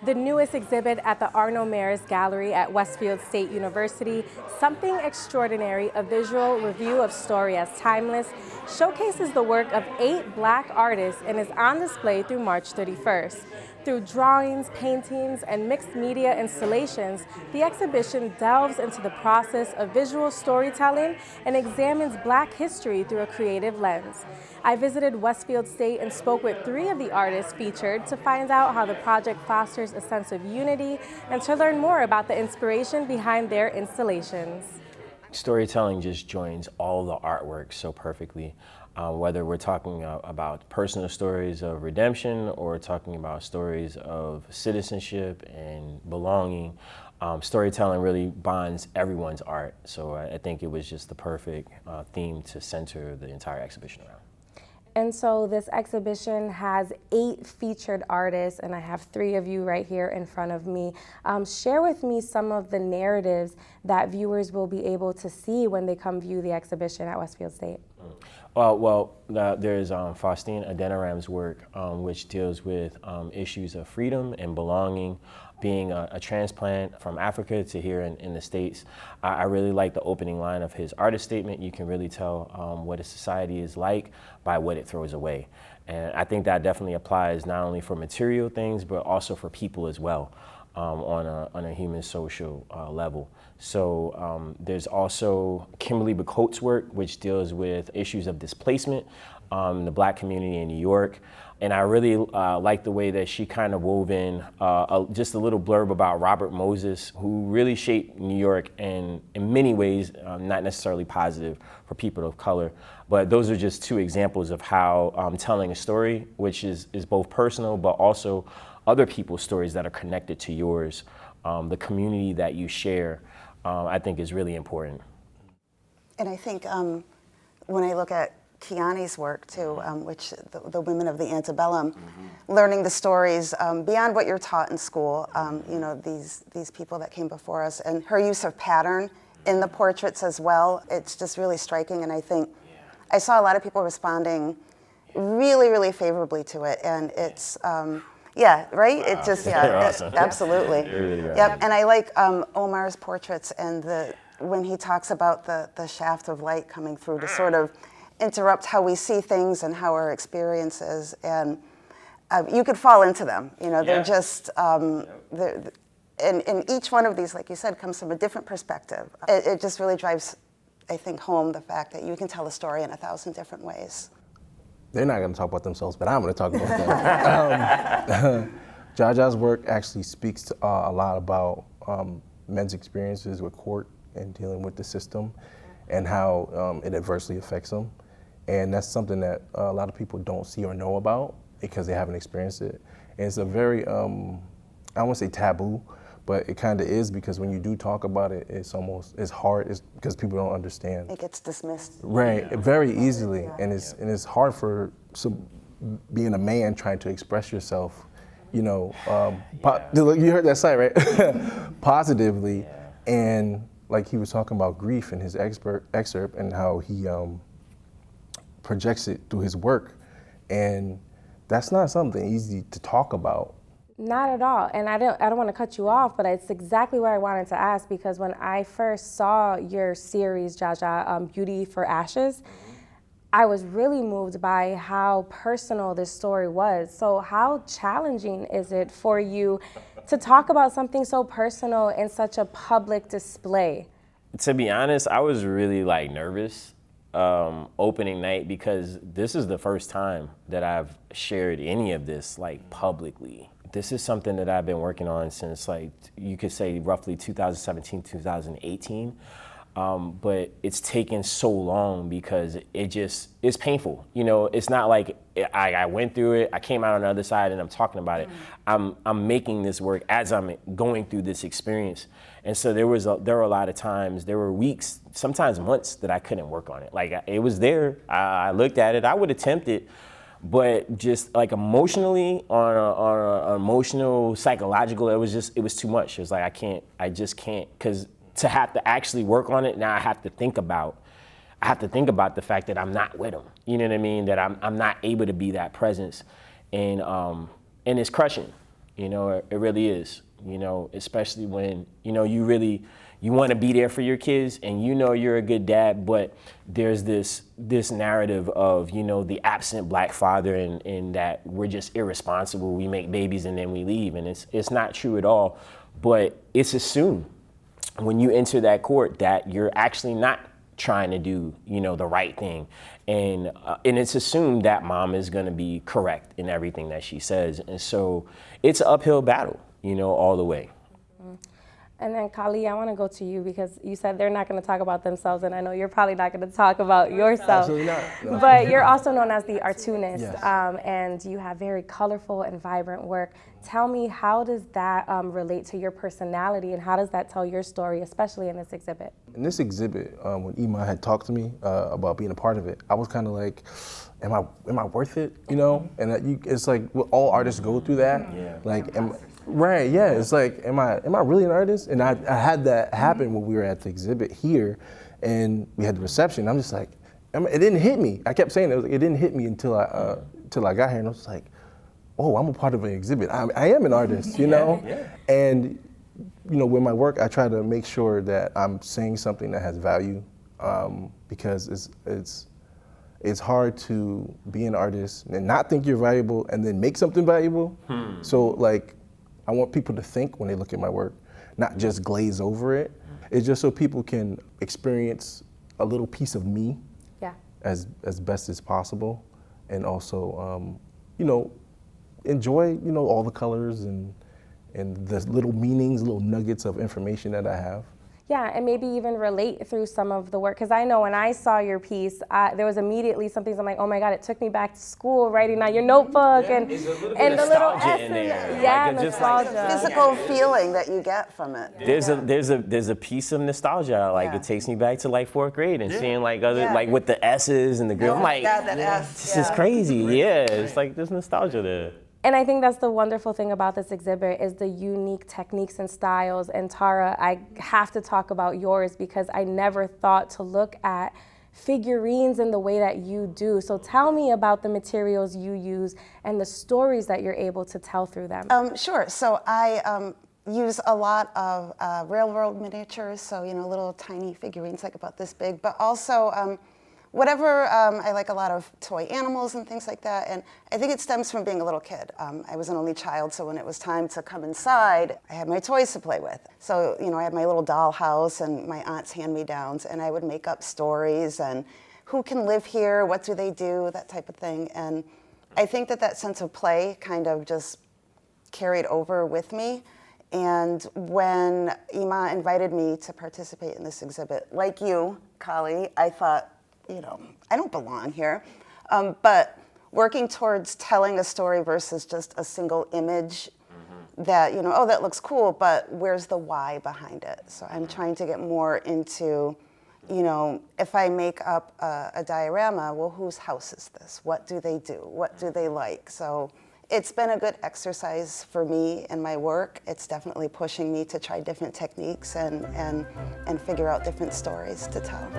The newest exhibit at the Arno Maris Gallery at Westfield State University, Something Extraordinary, a visual review of story as timeless, showcases the work of 8 Black artists and is on display through March 31st. Through drawings, paintings, and mixed media installations, the exhibition delves into the process of visual storytelling and examines Black history through a creative lens. I visited Westfield State and spoke with 3 of the artists featured to find out how the project fosters a sense of unity and to learn more about the inspiration behind their installations. Storytelling just joins all the artwork so perfectly. Whether we're talking about personal stories of redemption or talking about stories of citizenship and belonging, storytelling really bonds everyone's art. So I think it was just the perfect theme to center the entire exhibition around. And so this exhibition has 8 featured artists, and I have 3 of you right here in front of me. Share with me some of the narratives that viewers will be able to see when they come view the exhibition at Westfield State. There's Faustine Adeniram's work, which deals with issues of freedom and belonging, being a transplant from Africa to here in the States. I really like the opening line of his artist statement. You can really tell what a society is like by what it throws away. And I think that definitely applies not only for material things, but also for people as well. On a human social level. So there's also Kimberly Bacote's work, which deals with issues of displacement in the Black community in New York. And I really like the way that she kind of wove in just a little blurb about Robert Moses, who really shaped New York in many ways, not necessarily positive for people of color. But those are just 2 examples of how telling a story, which is both personal, but also other people's stories that are connected to yours, the community that you share, I think is really important. And I think when I look at Kiani's work too, which the women of the antebellum, learning the stories beyond what you're taught in school, you know, these people that came before us, and her use of pattern in the portraits as well, it's just really striking. And I think I saw a lot of people responding really, really favorably to it, and it's, yeah, right? Wow. It just, awesome. Absolutely. Really yep, and I like Omar's portraits and when he talks about the shaft of light coming through to sort of interrupt how we see things and how our experiences, and you could fall into them. You know, they're just, and each one of these, like you said, comes from a different perspective. It just really drives, I think, home the fact that you can tell a story in 1,000 different ways. They're not going to talk about themselves, but I'm going to talk about them. JaJa's work actually speaks to, a lot about men's experiences with court and dealing with the system and how it adversely affects them. And that's something that a lot of people don't see or know about because they haven't experienced it. And it's a very, I don't want to say taboo, but it kind of is, because when you do talk about it, it's hard, it's because people don't understand. It gets dismissed. Right, very easily, and it's hard for being a man trying to express yourself, you know, you heard that site, right? Positively, and like he was talking about grief in his excerpt and how he projects it through his work, and that's not something easy to talk about. Not at all, and I don't want to cut you off, but it's exactly what I wanted to ask, because when I first saw your series, JaJa, Beauty for Ashes, I was really moved by how personal this story was. So how challenging is it for you to talk about something so personal in such a public display? To be honest, I was really nervous opening night, because this is the first time that I've shared any of this publicly. This is something that I've been working on since you could say roughly 2017, 2018. But it's taken so long because it's painful. You know, it's not like I went through it, I came out on the other side and I'm talking about it. I'm making this work as I'm going through this experience. And so there were a lot of times, there were weeks, sometimes months, that I couldn't work on it. It was there, I looked at it, I would attempt it, but just emotionally, on an emotional, psychological, it was too much. It was I just can't, because to have to actually work on it, now I have to think about the fact that I'm not with him. You know what I mean? That I'm not able to be that presence, and it's crushing. You know, it really is. You know, especially when, you know, you want to be there for your kids and you know you're a good dad, but there's this narrative of, you know, the absent black father and that we're just irresponsible, we make babies and then we leave. And it's not true at all, but it's assumed when you enter that court that you're actually not trying to do, you know, the right thing. And it's assumed that mom is going to be correct in everything that she says. And so it's an uphill battle, you know, all the way. And then Kahli, I want to go to you because you said they're not going to talk about themselves, and I know you're probably not going to talk about yourself. Absolutely not. No. But you're also known as the artoonist, Yes. And you have very colorful and vibrant work. Tell me, how does that relate to your personality, and how does that tell your story, especially in this exhibit? In this exhibit, when Iman had talked to me about being a part of it, I was kind of like, am I worth it? You know? And it's like, well, all artists go through that. Yeah. Like, right, yeah. It's like, am I really an artist? And I had that happen when we were at the exhibit here, and we had the reception. I'm just like, it didn't hit me. I kept saying it didn't hit me until I got here, and I was like, oh, I'm a part of an exhibit. I am an artist, you know? Yeah. And, you know, with my work, I try to make sure that I'm saying something that has value, because it's hard to be an artist and not think you're valuable and then make something valuable. So, like, I want people to think when they look at my work, not just glaze over it. It's just so people can experience a little piece of me, Yeah. as best as possible, and also, you know, enjoy, you know, all the colors and the little meanings, little nuggets of information that I have. Yeah, and maybe even relate through some of the work. Because I know when I saw your piece, there was immediately something, I'm like, oh my God, it took me back to school, writing out your notebook and the little nostalgia in essay. there. Yeah, Like, just like nostalgia. Physical feeling that you get from it. There's a piece of nostalgia. Like, it takes me back to like 4th grade and seeing like other, Yeah. like with the S's and the girl. I'm like, God, that S, this is crazy. Yeah, it's like there's nostalgia there. And I think that's the wonderful thing about this exhibit is the unique techniques and styles. And Tara, I have to talk about yours because I never thought to look at figurines in the way that you do. So tell me about the materials you use and the stories that you're able to tell through them. Sure. So I use a lot of railroad miniatures, so, you know, little tiny figurines like about this big, but also whatever, I like a lot of toy animals and things like that, and I think it stems from being a little kid. I was an only child, so when it was time to come inside, I had my toys to play with. So, you know, I had my little doll house and my aunt's hand-me-downs, and I would make up stories and who can live here, what do they do, that type of thing. And I think that sense of play kind of just carried over with me. And when Ima invited me to participate in this exhibit, like you, Kahli, I thought, you know, I don't belong here. But working towards telling a story versus just a single image that, you know, oh, that looks cool, but where's the why behind it? So I'm trying to get more into, you know, if I make up a diorama, well, whose house is this? What do they do? What do they like? So it's been a good exercise for me in my work. It's definitely pushing me to try different techniques and figure out different stories to tell.